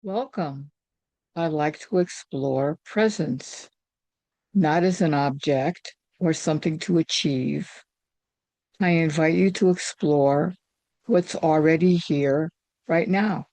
Welcome. I like to explore presence, not as an object or something to achieve. I invite you to explore what's already here right now.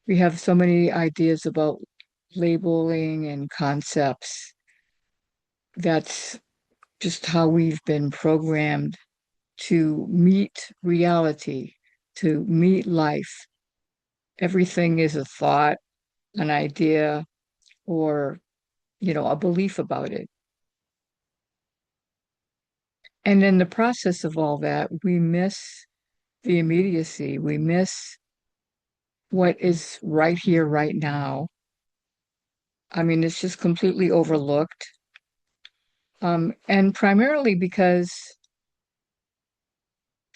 We have so many ideas about labeling and concepts. That's just how we've been programmed to meet reality, to meet life. Everything is a thought, an idea, or a belief about it. And in the process of all that, we miss the immediacy. We miss what is right here, right now. I mean, it's just completely overlooked. And primarily because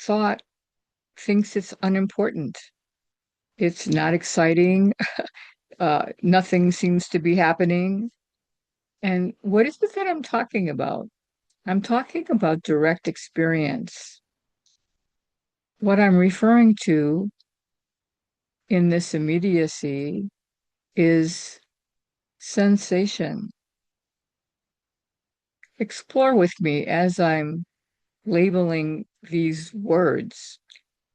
thought thinks it's unimportant. It's not exciting. Nothing seems to be happening. And what is it that I'm talking about? I'm talking about direct experience. What I'm referring to in this immediacy is sensation. Explore with me as I'm labeling these words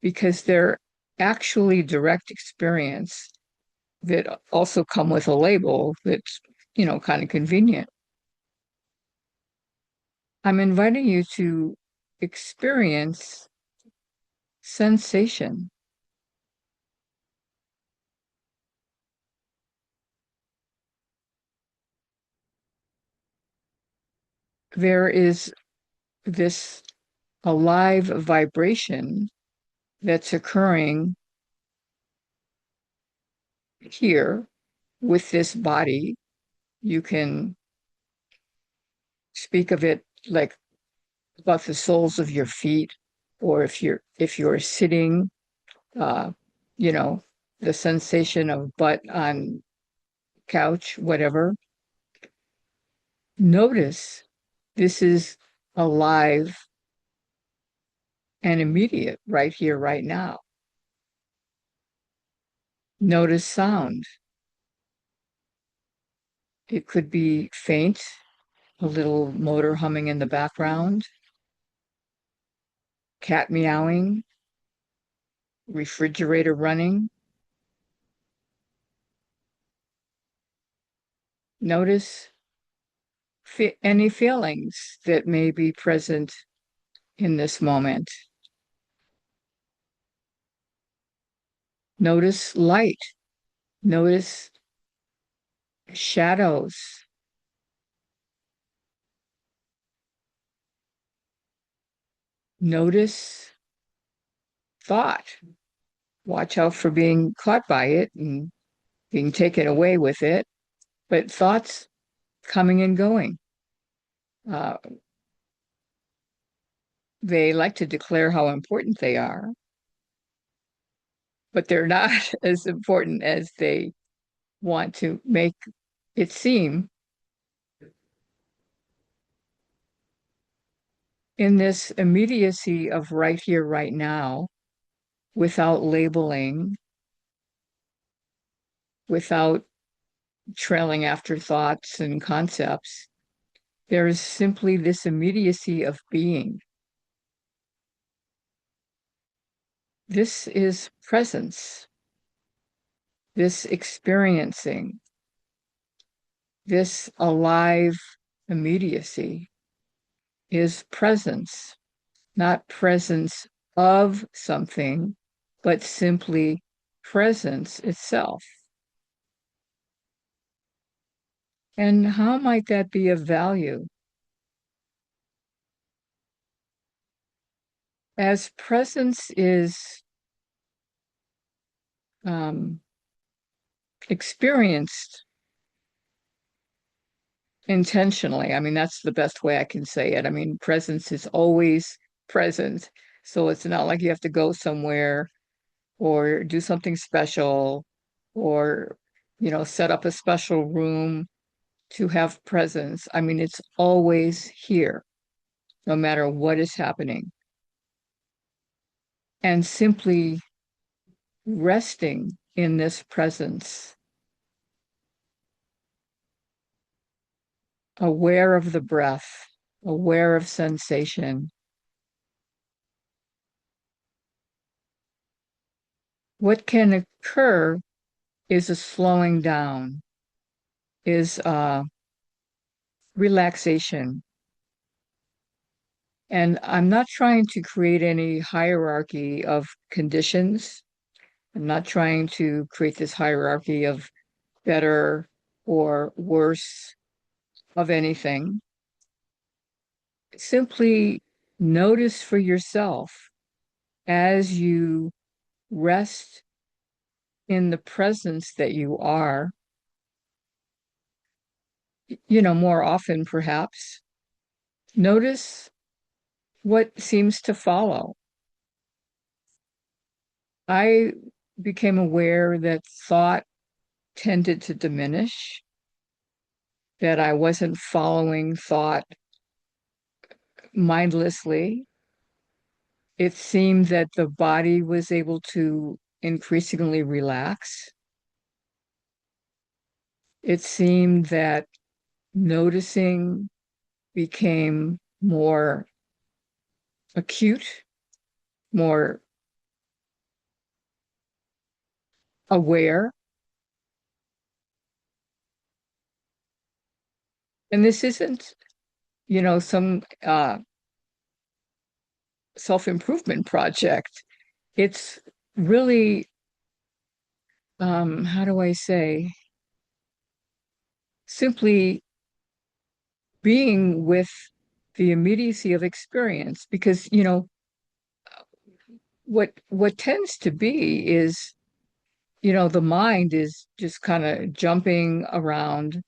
because they're actually direct experience that also come with a label that's, kind of convenient. I'm inviting you to experience sensation. There is this alive vibration that's occurring here with this body. You can speak of it like about the soles of your feet, or if you're sitting, uh, you know, the sensation of butt on couch, whatever. Notice this is alive and immediate right here, right now. Notice sound. It could be faint, a little motor humming in the background, cat meowing, refrigerator running. Notice any feelings that may be present in this moment. Notice light. Notice shadows. Notice thought. Watch out for being caught by it and being taken away with it, but thoughts coming and going. Uh, they like to declare how important they are, but they're not as important as they want to make it seem. In this immediacy of right here, right now, without labeling, without trailing after thoughts and concepts, there is simply this immediacy of being. This is presence, this experiencing, this alive immediacy is presence, not presence of something, but simply presence itself. And how might that be of value? As presence is um, experienced intentionally, I mean, that's the best way I can say it. I mean, presence is always present. So it's not like you have to go somewhere or do something special or, set up a special room to have presence. I mean, it's always here, no matter what is happening. And simply resting in this presence, aware of the breath, aware of sensation. What can occur is a slowing down, is relaxation. And I'm not trying to create any hierarchy of conditions. I'm not trying to create this hierarchy of better or worse of anything. Simply notice for yourself as you rest in the presence that you are, more often perhaps. Notice what seems to follow. I became aware that thought tended to diminish, that I wasn't following thought mindlessly. It seemed that the body was able to increasingly relax. It seemed that noticing became more acute, more aware. And this isn't, some self-improvement project. It's really, how do I say, simply being with the immediacy of experience. Because, what tends to be is, the mind is just kind of jumping around,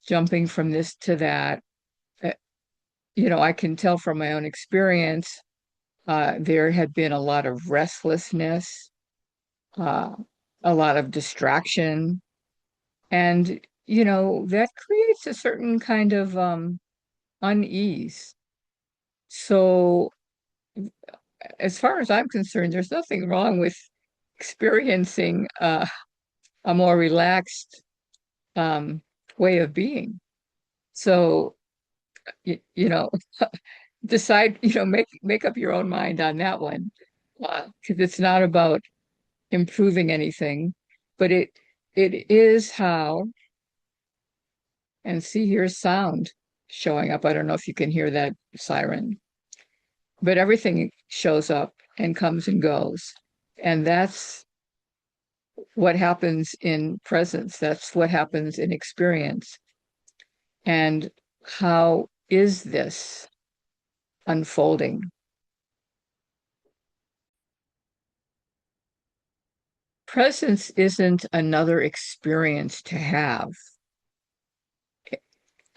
jumping from this to that. Uh, I can tell from my own experience, there had been a lot of restlessness, uh, a lot of distraction, and that creates a certain kind of unease. So, as far as I'm concerned, there's nothing wrong with experiencing a more relaxed um, way of being. So, you know, decide, make up your own mind on that one, because it's not about improving anything, but it is how. And see, here's sound showing up. I don't know if you can hear that siren, but everything shows up and comes and goes. And that's what happens in presence. That's what happens in experience. And how is this unfolding? Presence isn't another experience to have.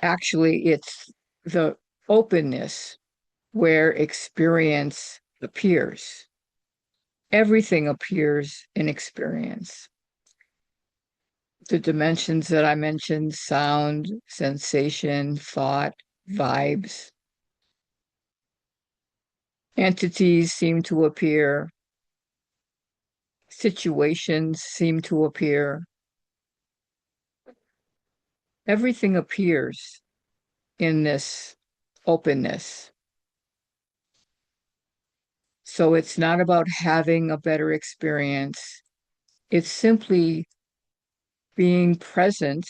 Actually, it's the openness where experience appears. Everything appears in experience. The dimensions that I mentioned, sound, sensation, thought, vibes, entities seem to appear, situations seem to appear. Everything appears in this openness. So it's not about having a better experience. It's simply being present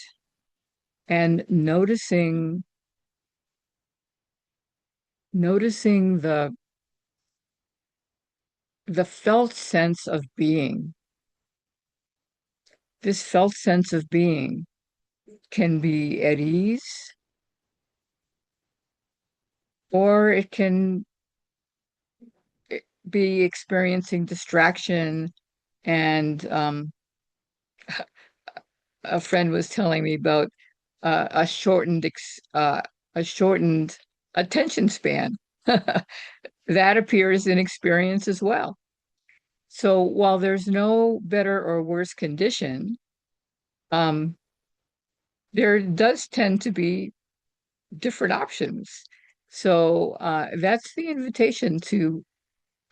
and noticing the felt sense of being. This felt sense of being can be at ease, or it can be experiencing distraction. And a friend was telling me about a a shortened attention span that appears in experience as well. So while there's no better or worse condition, um, there does tend to be different options. So that's the invitation to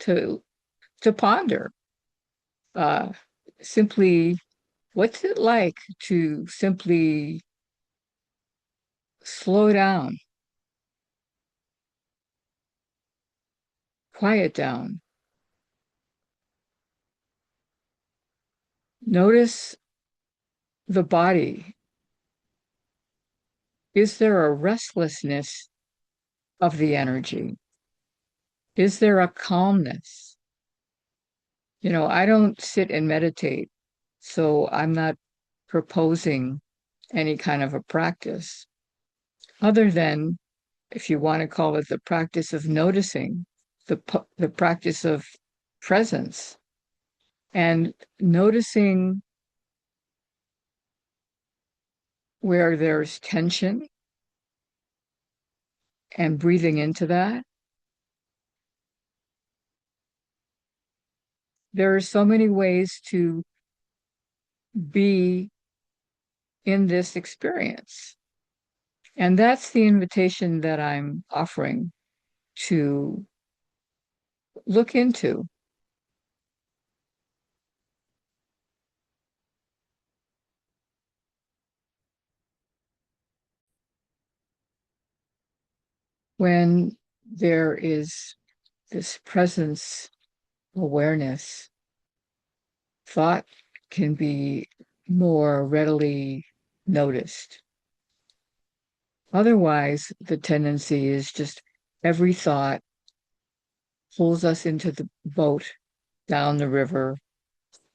to ponder. Uh, Simply What's it like to simply slow down, quiet down? Notice the body. Is there a restlessness of the energy? Is there a calmness? I don't sit and meditate, so I'm not proposing any kind of a practice other than, if you want to call it, the practice of noticing, the practice of presence and noticing where there's tension and breathing into that. There are so many ways to be in this experience. And that's the invitation that I'm offering to look into. When there is this presence awareness, thought can be more readily noticed. Otherwise, the tendency is just every thought pulls us into the boat down the river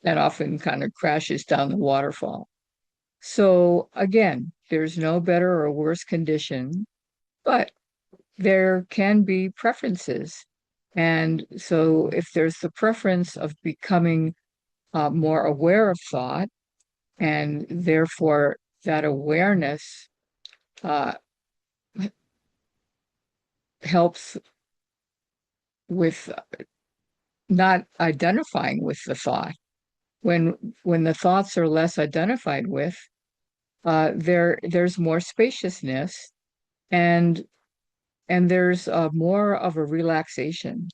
and often kind of crashes down the waterfall. So again, there's no better or worse condition, but there can be preferences. And so if there's the preference of becoming more aware of thought, and therefore that awareness uh, helps with not identifying with the thought. When the thoughts are less identified with, there's more spaciousness, and there's more of a relaxation.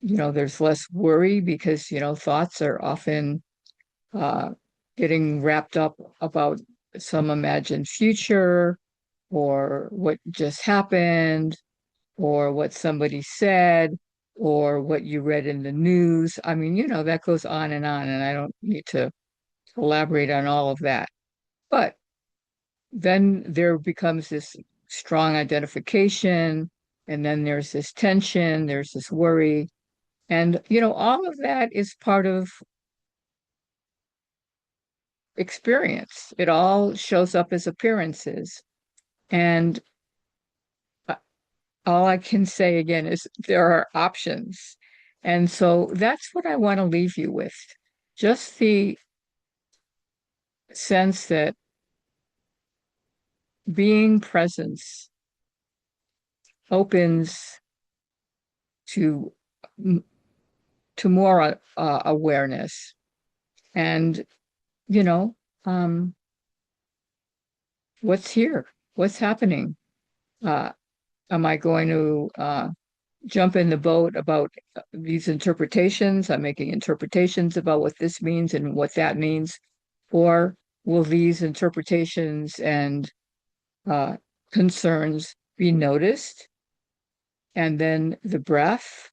There's less worry because thoughts are often uh, getting wrapped up about some imagined future or what just happened or what somebody said or what you read in the news. I mean, that goes on, and I don't need to elaborate on all of that. But then there becomes this strong identification, and then there's this tension, there's this worry. And, all of that is part of experience. It all shows up as appearances. And uh, all I can say again is there are options. And so that's what I want to leave you with. Just the sense that being presence opens to more awareness. And, you know, um, what's here? What's happening? Uh, am I going to jump in the boat about these interpretations? I'm making interpretations about what this means and what that means. Or will these interpretations and uh, concerns be noticed? And then the breath,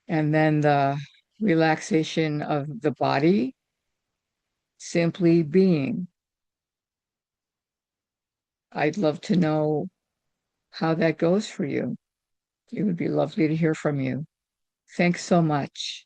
and then the relaxation of the body, simply being. I'd love to know how that goes for you. It would be lovely to hear from you. Thanks so much.